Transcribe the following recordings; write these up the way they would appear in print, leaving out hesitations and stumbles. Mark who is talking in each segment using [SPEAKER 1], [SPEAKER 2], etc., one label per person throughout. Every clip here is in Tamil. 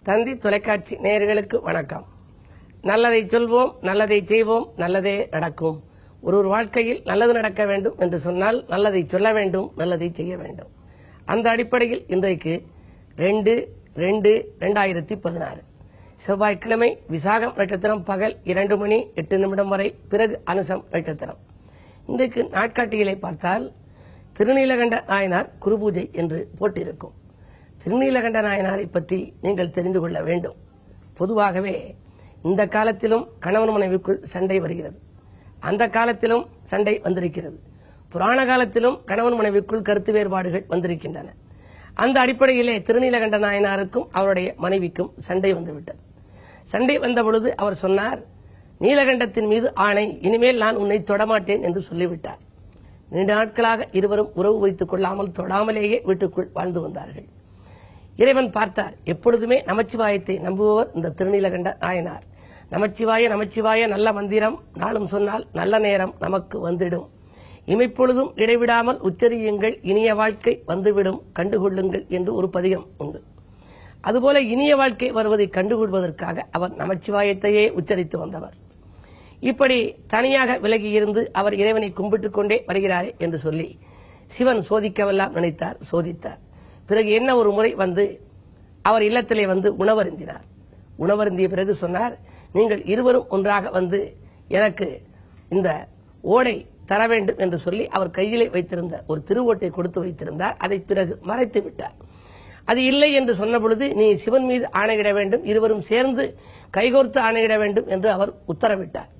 [SPEAKER 1] தந்தி தொலைக்காட்சி நேயர்களுக்கு வணக்கம். நல்லதை சொல்வோம், நல்லதை செய்வோம், நல்லதே நடக்கும். ஒரு வாழ்க்கையில் நல்லது நடக்க வேண்டும் என்று சொன்னால் நல்லதை சொல்ல வேண்டும், நல்லதை செய்ய வேண்டும். அந்த அடிப்படையில் இன்றைக்கு 2/2/2016 செவ்வாய்க்கிழமை விசாகம் நட்சத்திரம் பகல் 2:08 வரை, பிறகு அனுசம் நட்சத்திரம். இன்றைக்கு நாட்காட்டிகளை பார்த்தால் திருநீலகண்ட நாயனார் குருபூஜை என்று போட்டிருக்கும். திருநீலகண்ட நாயனாரை பற்றி நீங்கள் தெரிந்து கொள்ள வேண்டும். பொதுவாகவே இந்த காலத்திலும் கணவன் மனைவிக்குள் சண்டை வருகிறது, அந்த காலத்திலும் சண்டை வந்திருக்கிறது, புராண காலத்திலும் கணவன் மனைவிக்குள் கருத்து வேறுபாடுகள் வந்திருக்கின்றன. அந்த அடிப்படையிலே திருநீலகண்ட நாயனாருக்கும் அவருடைய மனைவிக்கும் சண்டை வந்துவிட்டது. சண்டை வந்த பொழுது அவர் சொன்னார், நீலகண்டத்தின் மீது ஆணை, இனிமேல் நான் உன்னை தொடமாட்டேன் என்று சொல்லிவிட்டார். நீண்ட நாட்களாக இருவரும் உறவு வைத்துக் கொள்ளாமல் தொடாமலேயே வீட்டுக்குள் வாழ்ந்து வந்தார்கள். இறைவன் பார்த்தார். எப்பொழுதுமே நமச்சிவாயத்தை நம்புபவர் இந்த திருநீலகண்ட நாயனார். நமச்சிவாய நமச்சிவாய நல்ல மந்திரம், நாளும் சொன்னால் நல்ல நேரம் நமக்கு வந்திடும். இமைப்பொழுதும் இடைவிடாமல் உச்சரியுங்கள், இனிய வாழ்க்கை வந்துவிடும், கண்டுகொள்ளுங்கள் என்று ஒரு பதிகம் உண்டு. அதுபோல இனிய வாழ்க்கை வருவதை கண்டுகொள்வதற்காக அவர் நமச்சிவாயத்தையே உச்சரித்து வந்தவர். இப்படி தனியாக விலகி இருந்து அவர் இறைவனை கும்பிட்டுக் கொண்டே வருகிறாரே என்று சொல்லி சிவன் சோதிக்கவெல்லாம் நினைத்தார், சோதித்தார். பிறகு என்ன ஒரு முறை வந்து அவர் இல்லத்திலே வந்து உணவருந்தினார். உணவருந்திய பிறகு சொன்னார், நீங்கள் இருவரும் ஒன்றாக வந்து எனக்கு இந்த ஓடை தர வேண்டும் என்று சொல்லி அவர் கையிலே வைத்திருந்த ஒரு திருவோட்டை கொடுத்து வைத்திருந்தார். அதை பிறகு மறைத்து விட்டார். அது இல்லை என்று சொன்ன பொழுது, நீ சிவன் மீது ஆணையிட வேண்டும், இருவரும் சேர்ந்து கைகோர்த்து ஆணையிட வேண்டும் என்று அவர் உத்தரவிட்டார்.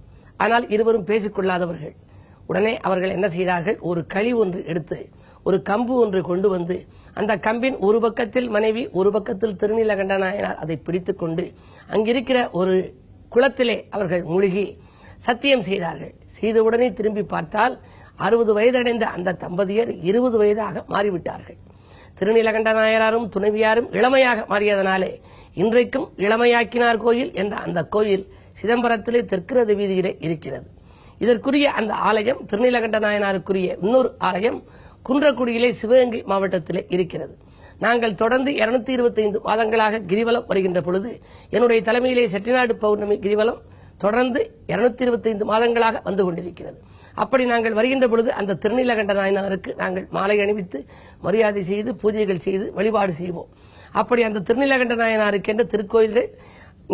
[SPEAKER 1] ஆனால் இருவரும் பேசிக்கொள்ளாதவர்கள். உடனே அவர்கள் என்ன செய்தார்கள், ஒரு களி ஒன்று எடுத்து ஒரு கம்பு ஒன்று கொண்டு வந்து அந்த கம்பின் ஒரு பக்கத்தில் மனைவி, ஒரு பக்கத்தில் திருநீலகண்ட நாயனார் அதை பிடித்துக் கொண்டு அங்கிருக்கிற ஒரு குளத்திலே அவர்கள் மூழ்கி சத்தியம் செய்தார்கள். செய்தவுடனே திரும்பி பார்த்தால் 60 வயதடைந்த அந்த தம்பதியர் 20 வயதாக மாறிவிட்டார்கள். திருநீலகண்ட நாயனாரும் துணைவியாரும் இளமையாக மாறியதனாலே இன்றைக்கும் இளமையாக்கினார் கோயில் என்ற அந்த கோயில் சிதம்பரத்திலே தெற்கிறது வீதியிலே இருக்கிறது. இதற்குரிய அந்த ஆலயம், திருநீலகண்ட நாயனாருக்குரிய இன்னொரு ஆலயம் குன்றக்குடியிலே சிவகங்கை மாவட்டத்திலே இருக்கிறது. நாங்கள் தொடர்ந்து 225 மாதங்களாக கிரிவலம் வருகின்ற பொழுது என்னுடைய தலைமையிலே செட்டிநாடு பௌர்ணமி கிரிவலம் தொடர்ந்து 225 மாதங்களாக வந்து கொண்டிருக்கிறது. அப்படி நாங்கள் வருகின்ற பொழுது அந்த திருநீலகண்ட நாயனாருக்கு நாங்கள் மாலை அணிவித்து மரியாதை செய்து பூஜைகள் செய்து வழிபாடு செய்வோம். அப்படி அந்த திருநீலகண்ட நாயனாருக்கு என்ற திருக்கோயில்கள்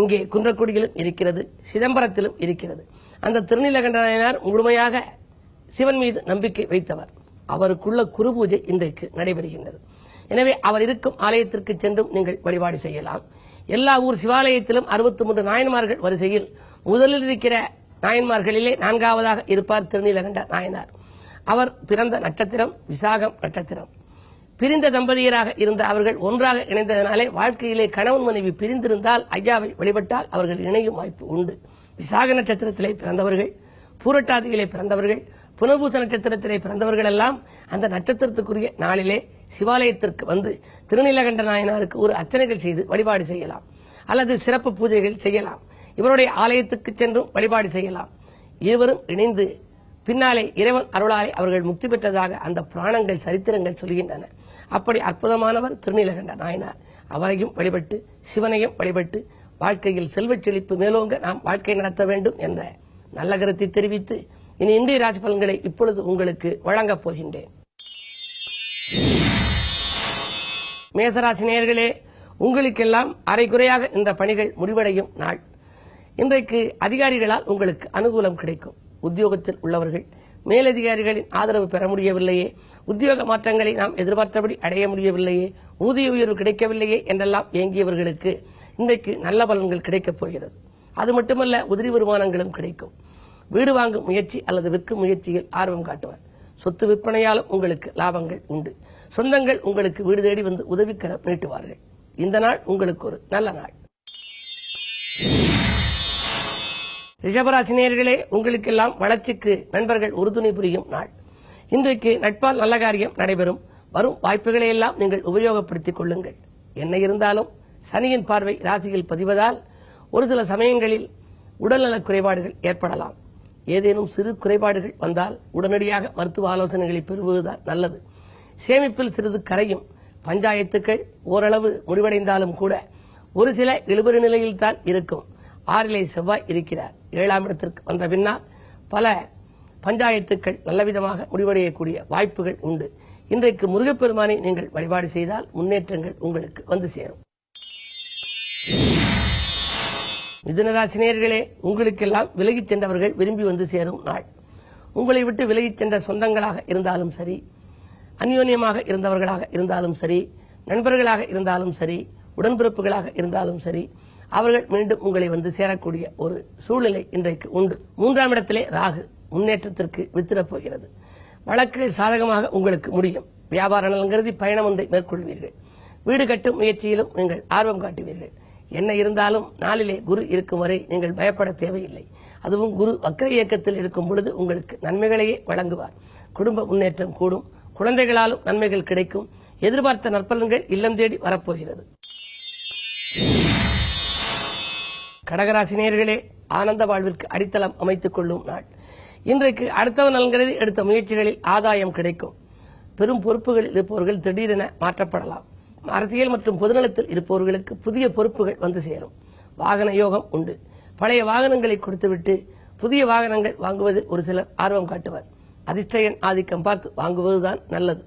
[SPEAKER 1] இங்கே குன்றக்குடியிலும் இருக்கிறது, சிதம்பரத்திலும் இருக்கிறது. அந்த திருநீலகண்ட நாயனார் முழுமையாக சிவன் மீது நம்பிக்கை வைத்தவர். அவருக்குள்ள குரு பூஜை இன்றைக்கு நடைபெறுகின்றது. எனவே அவர் இருக்கும் ஆலயத்திற்கு சென்றும் நீங்கள் வழிபாடு செய்யலாம். எல்லா ஊர் சிவாலயத்திலும் 63 நாயன்மார்கள் வரிசையில் முதலில் இருக்கிற நாயன்மார்களிலே 4ஆவதாக இருப்பார் திருநீலகண்ட நாயனார். அவர் பிறந்த நட்சத்திரம் விசாகம் நட்சத்திரம். பிரிந்த தம்பதியராக இருந்த அவர்கள் ஒன்றாக இணைந்ததனாலே வாழ்க்கையிலே கணவன் மனைவி பிரிந்திருந்தால் ஐயாவை வழிபட்டால் அவர்கள் இணையும் வாய்ப்பு உண்டு. விசாக நட்சத்திரத்திலே பிறந்தவர்கள், பூரட்டாதியிலே பிறந்தவர்கள், புனர்பூச நட்சத்திரத்திலே பிறந்தவர்கள் எல்லாம் அந்த நட்சத்திரத்துக்குரிய நாளிலே சிவாலயத்திற்கு வந்து திருநீலகண்ட நாயனாருக்கு ஒரு அர்ச்சனைகள் செய்து வழிபாடு செய்யலாம், அல்லது சிறப்பு பூஜைகள் செய்யலாம். இவருடைய ஆலயத்துக்கு சென்றும் வழிபாடு செய்யலாம். இருவரும் இணைந்து பின்னாலே இறைவன் அருளாலே அவர்கள் முக்தி பெற்றதாக அந்த புராணங்கள் சரித்திரங்கள் சொல்கின்றன. அப்படி அற்புதமானவர் திருநீலகண்ட நாயனார். அவரையும் வழிபட்டு சிவனையும் வழிபட்டு வாழ்க்கையில் செல்வச் செழிப்பு மேலோங்க நாம் வாழ்க்கை நடத்த வேண்டும் என்ற நல்ல கருத்தை தெரிவித்து இனி இந்திய ராசி பலன்களை இப்பொழுது உங்களுக்கு வழங்கப் போகின்றேன். மேசராசி நேயர்களே, உங்களுக்கெல்லாம் அரைகுறையாக இந்த பணிகள் முடிவடையும் நாள். இன்றைக்கு அதிகாரிகளால் உங்களுக்கு அனுகூலம் கிடைக்கும். உத்தியோகத்தில் உள்ளவர்கள் மேலதிகாரிகளின் ஆதரவு பெற முடியவில்லையே, உத்தியோக மாற்றங்களை நாம் எதிர்பார்த்தபடி அடைய முடியவில்லையே, ஊதிய உயர்வு கிடைக்கவில்லையே என்றெல்லாம் ஏங்கியவர்களுக்கு இன்றைக்கு நல்ல பலன்கள் கிடைக்கப் போகிறது. அது மட்டுமல்ல, உதிரி வருமானங்களும் கிடைக்கும். வீடு வாங்கும் முயற்சி அல்லது விற்கும் முயற்சியில் ஆர்வம் காட்டுவார். சொத்து விற்பனையாலும் உங்களுக்கு லாபங்கள் உண்டு. சொந்தங்கள் உங்களுக்கு வீடு தேடி வந்து உதவிக்கரம் நீட்டுவார்கள். இந்த நாள் உங்களுக்கு ஒரு நல்ல நாள். ரிஷபராசி நேயர்களே, உங்களுக்கெல்லாம் வளர்ச்சிக்கு நண்பர்கள் உறுதுணை புரியும் நாள். இன்றைக்கு நட்பால் நல்ல காரியம் நடைபெறும். வரும் வாய்ப்புகளை எல்லாம் நீங்கள் உபயோகப்படுத்திக் கொள்ளுங்கள். என்ன இருந்தாலும் சனியின் பார்வை ராசியில் பதிவதால் ஒரு சில சமயங்களில் உடல்நலக் குறைபாடுகள் ஏற்படலாம். ஏதேனும் சிறு குறைபாடுகள் வந்தால் உடனடியாக மருத்துவ ஆலோசனைகளை பெறுவதுதான் நல்லது. சேமிப்பில் சிறிது கரையும். பஞ்சாயத்துக்கள் ஓரளவு முடிவடைந்தாலும் கூட ஒரு சில இழுபறி நிலையில் தான் இருக்கும். 6லே செவ்வாய் இருக்கிறார். 7ஆம் இடத்திற்கு வந்த பின்னால் பல பஞ்சாயத்துக்கள் நல்லவிதமாக முடிவடையக்கூடிய வாய்ப்புகள் உண்டு. இன்றைக்கு முருகப்பெருமானை நீங்கள் வழிபாடு செய்தால் முன்னேற்றங்கள் உங்களுக்கு வந்து சேரும். மிதுனராசி நேயர்களே, உங்களுக்கெல்லாம் விலகிச் சென்றவர்கள் விரும்பி வந்து சேரும் நாள். உங்களை விட்டு விலகிச் சென்ற சொந்தங்களாக இருந்தாலும் சரி, அந்யோன்யமாக இருந்தவர்களாக இருந்தாலும் சரி, நண்பர்களாக இருந்தாலும் சரி, உடன்பிறப்புகளாக இருந்தாலும் சரி, அவர்கள் மீண்டும் உங்களை வந்து சேரக்கூடிய ஒரு சூழ்நிலை இன்றைக்கு உண்டு. 3ஆம் இடத்திலே ராகு முன்னேற்றத்திற்கு வித்திடப் போகிறது. வழக்குகள் சாதகமாக உங்களுக்கு முடியும். வியாபார நலன் கருதி பயணம் ஒன்றை மேற்கொள்வீர்கள். வீடு கட்டும் முயற்சியிலும் நீங்கள் ஆர்வம் காட்டுவீர்கள். என்ன இருந்தாலும் நாளிலே குரு இருக்கும் வரை நீங்கள் பயப்பட தேவையில்லை. அதுவும் குரு வக்ர இயக்கத்தில் இருக்கும் பொழுது உங்களுக்கு நன்மைகளையே வழங்குவார். குடும்ப முன்னேற்றம் கூடும். குழந்தைகளாலும் நன்மைகள் கிடைக்கும். எதிர்பார்த்த நற்பலன்கள் இல்லம் தேடி வரப்போகிறது. கடகராசி நேயர்களே, ஆனந்த வாழ்விற்கு அடித்தளம் அமைத்துக் கொள்ளும் நாள். இன்றைக்கு அடுத்தவன் நலன்கருதி எடுத்த முயற்சிகளில் ஆதாயம் கிடைக்கும். பெரும் பொறுப்புகளில் இருப்பவர்கள் திடீரென மாற்றப்படலாம். அரசியல் மற்றும் பொதுநலத்தில் இருப்பவர்களுக்கு புதிய பொறுப்புகள் வந்து சேரும். வாகன யோகம் உண்டு. பழைய வாகனங்களை கொடுத்துவிட்டு புதிய வாகனங்கள் வாங்குவதில் ஒரு சிலர் ஆர்வம் காட்டுவர். அதிர்ஷ்ட எண் ஆதிக்கம் பார்த்து வாங்குவதுதான் நல்லது.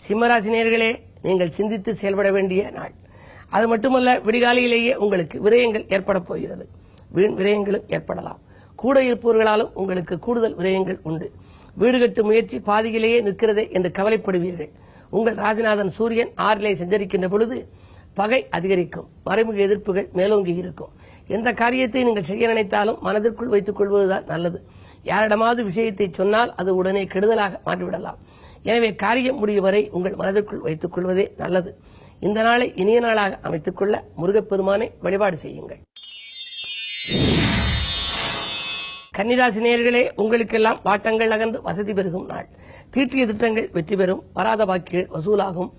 [SPEAKER 1] சிம்மராசி நேயர்களே, நீங்கள் சிந்தித்து செயல்பட வேண்டிய நாள். அது மட்டுமல்ல, விடிகாலையிலேயே உங்களுக்கு விரயங்கள் ஏற்பட போகிறது. வீண் விரயங்களும் ஏற்படலாம். கூட இருப்பவர்களாலும் உங்களுக்கு கூடுதல் விரயங்கள் உண்டு. வீடு கட்டும் முயற்சி பாதியிலேயே நிற்கிறதே என்று கவலைப்படுவீர்கள். உங்கள் ராஜநாதன் சூரியன் 6லே சஞ்சரிக்கின்ற பொழுது பகை அதிகரிக்கும். மறைமுக எதிர்ப்புகள் மேலோங்கி இருக்கும். எந்த காரியத்தை நீங்கள் செய்ய நினைத்தாலும் மனதிற்குள் வைத்துக் கொள்வதுதான் நல்லது. யாரிடமாவது விஷயத்தை சொன்னால் அது உடனே கெடுதலாக மாற்றிவிடலாம். எனவே காரியம் முடியும் வரை உங்கள் மனதிற்குள் வைத்துக் கொள்வதே நல்லது. இந்த நாளை இனிய நாளாக அமைத்துக் கொள்ள முருகப்பெருமானை வழிபாடு செய்யுங்கள். கன்னிராசி நேயர்களே, உங்களுக்கெல்லாம் வாட்டங்கள் நகர்ந்து வசதி பெருகும் நாள். தீட்டிய திட்டங்கள் வெற்றி பெறும். வராத பாக்கிகள் வசூலாகும்.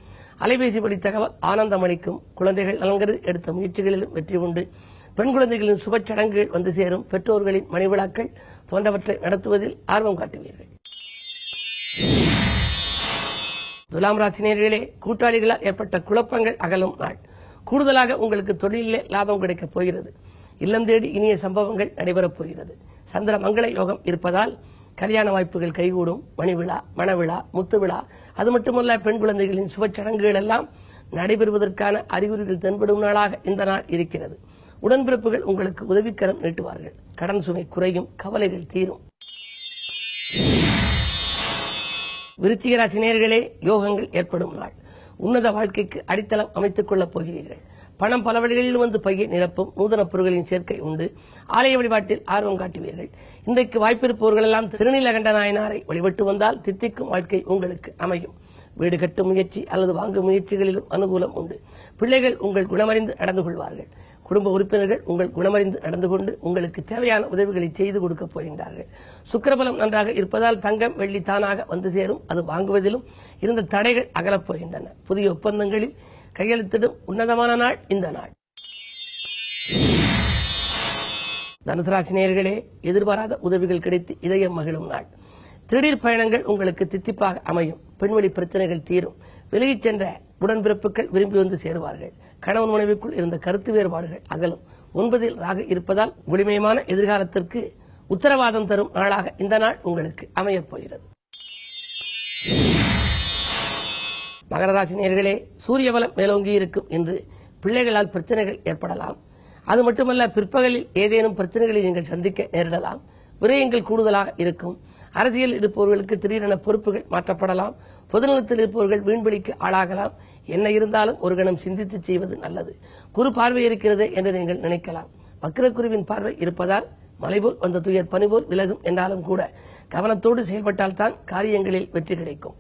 [SPEAKER 1] அலைபேசி வழி தகவல் ஆனந்தம் அளிக்கும். குழந்தைகள் நலன்கருதி எடுத்த முயற்சிகளிலும் வெற்றி உண்டு. பெண் குழந்தைகளின் சுப சடங்குகள் வந்து சேரும். பெற்றோர்களின் மணிவிழாக்கள் போன்றவற்றை நடத்துவதில் ஆர்வம் காட்டுவீர்கள். துலாம் ராசி நேயர்களே, கூட்டாளிகளால் ஏற்பட்ட குழப்பங்கள் அகலும் நாள். கூடுதலாக உங்களுக்கு தொழிலிலே லாபம் கிடைக்கப் போகிறது. இல்லம் தேடி இனிய சம்பவங்கள் நடைபெறப் போகிறது. சந்திர மங்கள யோகம் இருப்பதால் கல்யாண வாய்ப்புகள் கைகூடும். மணிவிழா, மணவிழா, முத்து விழா, அது மட்டுமல்ல பெண் குழந்தைகளின் சுப சடங்குகள் எல்லாம் நடைபெறுவதற்கான அறிகுறிகள் தென்படும் நாளாக இந்த நாள் இருக்கிறது. உடன்பிறப்புகள் உங்களுக்கு உதவிக்கரம் நீட்டுவார்கள். கடன் சுமை குறையும். கவலைகள் தீரும். விருச்சிக ராசி நேயர்களே, யோகங்கள் ஏற்படும் நாள். உன்னத வாழ்க்கைக்கு அடித்தளம் அமைத்துக் கொள்ளப் போகிறீர்கள். பணம் பல வழிகளில் வந்து பையை நிரப்பும். நூதன பொருட்களின் சேர்க்கை உண்டு. ஆலய வழிபாட்டில் ஆர்வம் காட்டுவீர்கள். இன்றைக்கு வாய்ப்பிருப்பவர்கள் எல்லாம் திருநீலகண்ட நாயனாரை வழிபட்டு வந்தால் தித்திக்கும் வாழ்க்கை உங்களுக்கு அமையும். வீடு கட்டும் முயற்சி அல்லது வாங்கும் முயற்சிகளிலும் அனுகூலம் உண்டு. பிள்ளைகள் உங்கள் குணமறிந்து நடந்து கொள்வார்கள். குடும்ப உறுப்பினர்கள் உங்கள் குணமறிந்து நடந்து கொண்டு உங்களுக்கு தேவையான உதவிகளை செய்து கொடுக்கப் போகின்றார்கள். சுக்கிரபலம் நன்றாக இருப்பதால் தங்கம் வெள்ளி தானாக வந்து சேரும். அது வாங்குவதிலும் இருந்த தடைகள் அகலப் போகின்றன. புதிய ஒப்பந்தங்களில் கையெழுத்திடும் உன்னதமான நாள் இந்த நாள். தனுசு ராசி நேயர்களே, எதிர்பாராத உதவிகள் கிடைத்து இதயம் மகிழும் நாள். திடீர் பயணங்கள் உங்களுக்கு தித்திப்பாக அமையும். பெண்வெளி பிரச்சனைகள் தீரும். விலகிச் சென்ற உடன்பிறப்புகள் விரும்பி வந்து சேருவார்கள். கணவன் மனைவிக்குள் இருந்த கருத்து வேறுபாடுகள் அகலும். 9ல் ராகு இருப்பதால் ஒளிமயமான எதிர்காலத்திற்கு உத்தரவாதம் தரும் நாளாக இந்த நாள் உங்களுக்கு அமையப் போகிறது. மகர ராசி நேயர்களே, சூரிய பலம் மேலோங்கி இருக்கும் என்று பிள்ளைகளால் பிரச்சனைகள் ஏற்படலாம். அது மட்டுமல்ல, பிற்பகலில் ஏதேனும் பிரச்சனைகளை நீங்கள் சந்திக்க நேரிடலாம். விரயங்கள் கூடுதலாக இருக்கும். அரசியல் இருப்பவர்களுக்கு திடீரென பொறுப்புகள் மாற்றப்படலாம். பொதுநலத்தில் இருப்பவர்கள் வீண்வெளிக்கு ஆளாகலாம். என்ன இருந்தாலும் ஒரு கணம் சிந்தித்து செய்வது நல்லது. குரு பார்வை இருக்கிறது என்று நீங்கள் நினைக்கலாம். வக்கிரக்குருவின் பார்வை இருப்பதால் மலைபோல் வந்த துயர் பனிபோல் விலகும் என்றாலும் கூட கவனத்தோடு செயல்பட்டால்தான் காரியங்களில் வெற்றி கிடைக்கும்.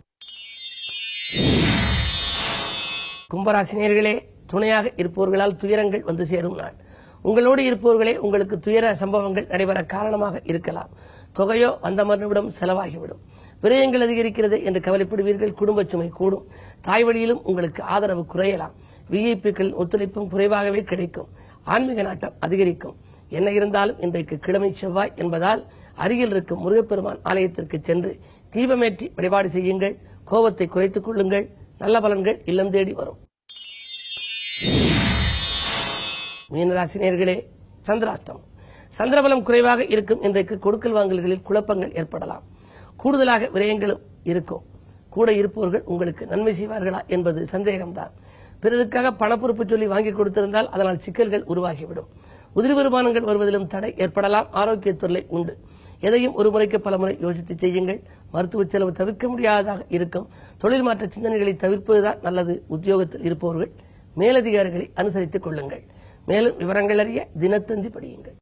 [SPEAKER 1] கும்பராசி நேயர்களே, துணையாக இருப்பவர்களால் துயரங்கள் வந்து சேரும் நாள். உங்களோடு இருப்பவர்களே உங்களுக்கு துயர சம்பவங்கள் நடைபெற காரணமாக இருக்கலாம். தொகையோ வந்த மறுநிமிடம் செலவாகிவிடும். விரயங்கள் அதிகரிக்கிறது என்று கவலைப்படுவீர்கள். குடும்ப சுமை கூடும். தாய் வழியிலும் உங்களுக்கு ஆதரவு குறையலாம். விஐபிக்களின் ஒத்துழைப்பும் குறைவாகவே கிடைக்கும். ஆன்மீக நாட்டம் அதிகரிக்கும். என்ன இருந்தாலும் இன்றைக்கு கிழமை செவ்வாய் என்பதால் அருகில் இருக்கும் முருகப்பெருமான் ஆலயத்திற்கு சென்று தீபமேற்றி வழிபாடு செய்யுங்கள். கோபத்தை குறைத்துக் கொள்ளுங்கள். நல்ல பலன்கள் இல்லம் தேடி வரும். மீனராசி நேயர்களே, சந்திராஷ்டம். சந்திரபலம் குறைவாக இருக்கும் இன்றைக்கு கொடுக்கல் வாங்கல்களில் குழப்பங்கள் ஏற்படலாம். கூடுதலாக விரயங்களும் இருக்கும். கூட இருப்பவர்கள் உங்களுக்கு நன்மை செய்வார்களா என்பது சந்தேகம்தான். பிறருக்காக பணப்பொறுப்பு சொல்லி வாங்கி கொடுத்திருந்தால் அதனால் சிக்கல்கள் உருவாகிவிடும். உதிரி வருமானங்கள் வருவதிலும் தடை ஏற்படலாம். ஆரோக்கியத்துறை உண்டு. எதையும் ஒரு முறைக்கு பல முறை யோசித்து செய்யுங்கள். மருத்துவ செலவு தவிர்க்க முடியாததாக இருக்கும். தொழில் மாற்ற சிந்தனைகளை தவிர்ப்பதுதான் நல்லது. உத்தியோகத்தில் இருப்பவர்கள் மேலதிகாரிகளை அனுசரித்துக் கொள்ளுங்கள். மேலும் விவரங்கள் அறிய தினத்தந்தி படியுங்கள்.